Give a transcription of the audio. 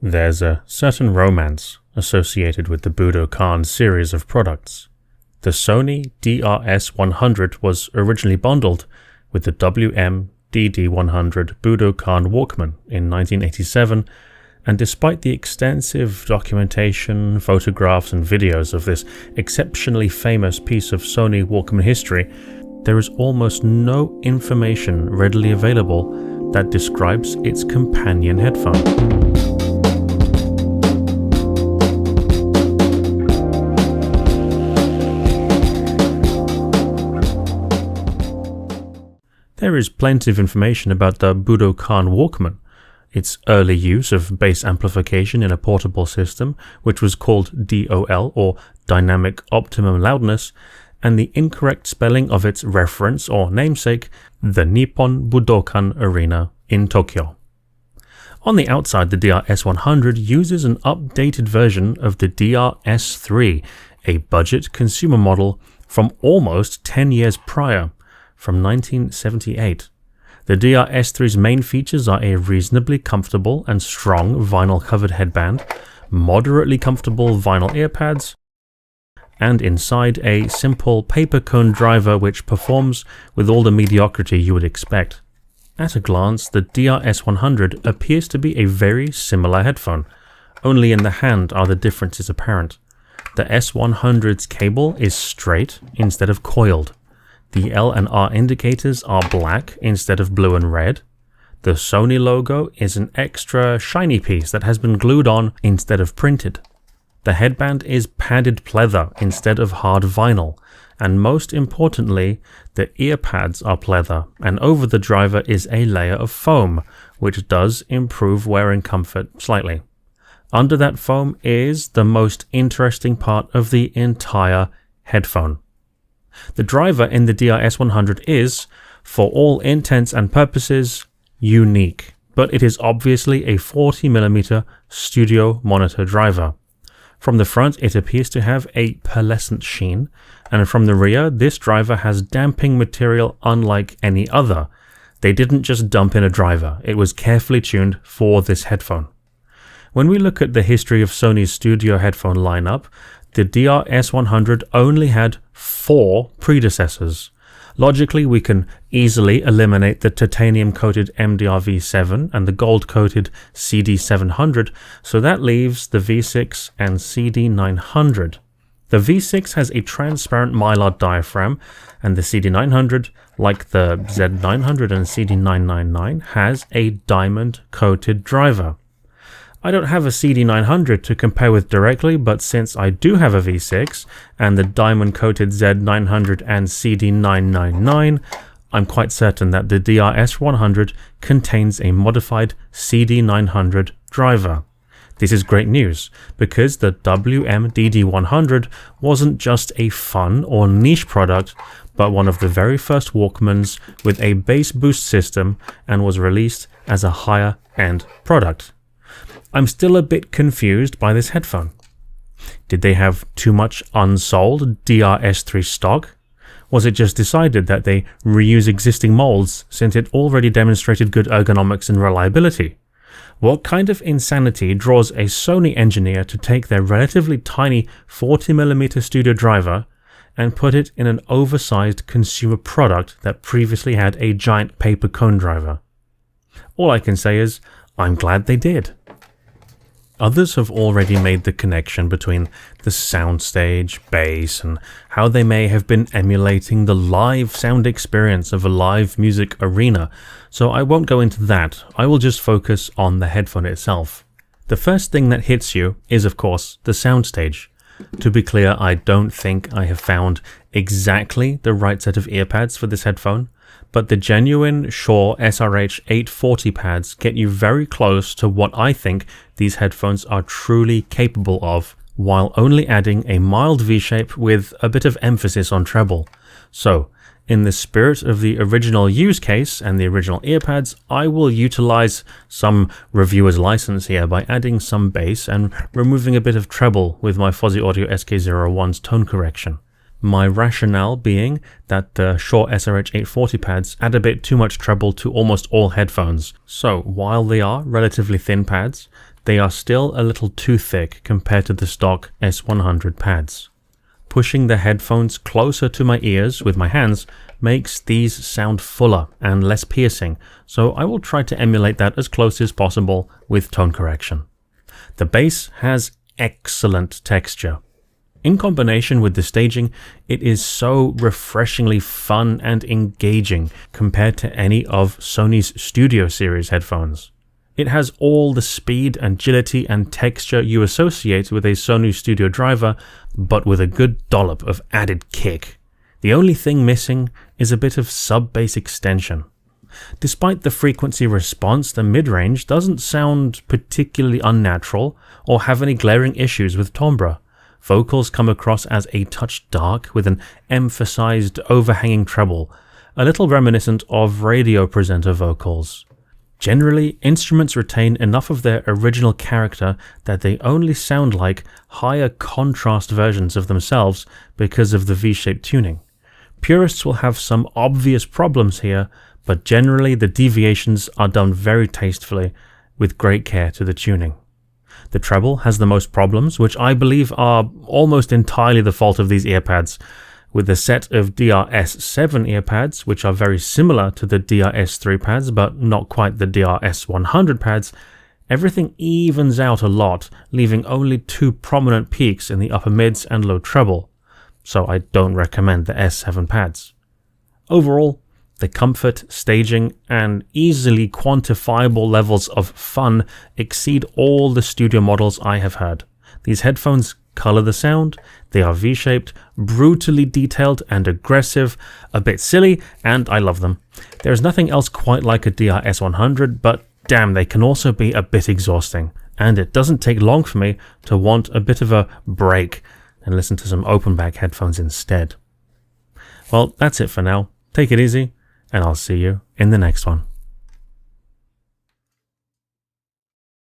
There's a certain romance associated with the Boodo series of products. The Sony DR-S100 was originally bundled with the WM-DD100 Boodo Walkman in 1987, and despite the extensive documentation, photographs and videos of this exceptionally famous piece of Sony Walkman history, there is almost no information readily available that describes its companion headphone. There is plenty of information about the Boodo Walkman, its early use of bass amplification in a portable system, which was called DOL, or Dynamic Optimum Loudness, and the incorrect spelling of its reference or namesake, the Nippon Budokan Arena in Tokyo. On the outside, the DR-S100 uses an updated version of the DR-S3, a budget consumer model from almost 10 years prior, from 1978. The DR-S3's main features are a reasonably comfortable and strong vinyl-covered headband, moderately comfortable vinyl earpads, and inside a simple paper cone driver which performs with all the mediocrity you would expect. At a glance, the DR-S100 appears to be a very similar headphone, only in the hand are the differences apparent. The S100's cable is straight instead of coiled. The L and R indicators are black instead of blue and red. The Sony logo is an extra shiny piece that has been glued on instead of printed. The headband is padded pleather instead of hard vinyl, and most importantly, the ear pads are pleather, and over the driver is a layer of foam, which does improve wearing comfort slightly. Under that foam is the most interesting part of the entire headphone. The driver in the DR-S100 is, for all intents and purposes, unique, but it is obviously a 40mm studio monitor driver. From the front, it appears to have a pearlescent sheen, and from the rear, this driver has damping material unlike any other. They didn't just dump in a driver, it was carefully tuned for this headphone. When we look at the history of Sony's studio headphone lineup, the DR-S100 only had 4 predecessors. Logically, we can easily eliminate the titanium-coated MDR-V7 and the gold-coated CD-700, so that leaves the V6 and CD-900. The V6 has a transparent mylar diaphragm, and the CD-900, like the Z-900 and CD-999, has a diamond-coated driver. I don't have a CD-900 to compare with directly, but since I do have a V6 and the diamond-coated Z-900 and CD-999, I'm quite certain that the DR-S100 contains a modified CD-900 driver. This is great news, because the WM-DD100 wasn't just a fun or niche product, but one of the very first Walkmans with a bass boost system and was released as a higher-end product. I'm still a bit confused by this headphone. Did they have too much unsold DR-S3 stock? Was it just decided that they reuse existing molds since it already demonstrated good ergonomics and reliability? What kind of insanity draws a Sony engineer to take their relatively tiny 40mm studio driver and put it in an oversized consumer product that previously had a giant paper cone driver? All I can say is, I'm glad they did. Others have already made the connection between the soundstage, bass, and how they may have been emulating the live sound experience of a live music arena, so I won't go into that. I will just focus on the headphone itself. The first thing that hits you is, of course, the soundstage. To be clear, I don't think I have found exactly the right set of earpads for this headphone, but the genuine Shure SRH840 pads get you very close to what I think these headphones are truly capable of, while only adding a mild V-shape with a bit of emphasis on treble. So, in the spirit of the original use case and the original earpads, I will utilize some reviewer's license here by adding some bass and removing a bit of treble with my Fuzzy Audio SK01's tone correction. My rationale being that the Shure SRH840 pads add a bit too much treble to almost all headphones. So while they are relatively thin pads, they are still a little too thick compared to the stock S100 pads. Pushing the headphones closer to my ears with my hands makes these sound fuller and less piercing, so I will try to emulate that as close as possible with tone correction. The bass has excellent texture. In combination with the staging, it is so refreshingly fun and engaging compared to any of Sony's Studio Series headphones. It has all the speed, agility, and texture you associate with a Sony Studio driver, but with a good dollop of added kick. The only thing missing is a bit of sub-bass extension. Despite the frequency response, the mid-range doesn't sound particularly unnatural or have any glaring issues with timbre. Vocals come across as a touch dark with an emphasized overhanging treble, a little reminiscent of radio presenter vocals. Generally, instruments retain enough of their original character that they only sound like higher contrast versions of themselves because of the V-shaped tuning. Purists will have some obvious problems here, but generally the deviations are done very tastefully, with great care to the tuning. The treble has the most problems, which I believe are almost entirely the fault of these earpads. With the set of DR-S7 earpads, which are very similar to the DR-S3 pads but not quite the DR-S100 pads, everything evens out a lot, leaving only two prominent peaks in the upper mids and low treble, so I don't recommend the S7 pads. Overall, the comfort, staging, and easily quantifiable levels of fun exceed all the studio models I have heard. These headphones color the sound, they are V-shaped, brutally detailed and aggressive, a bit silly, and I love them. There is nothing else quite like a DR-S100, but damn, they can also be a bit exhausting, and it doesn't take long for me to want a bit of a break and listen to some open back headphones instead. Well, that's it for now. Take it easy, and I'll see you in the next one.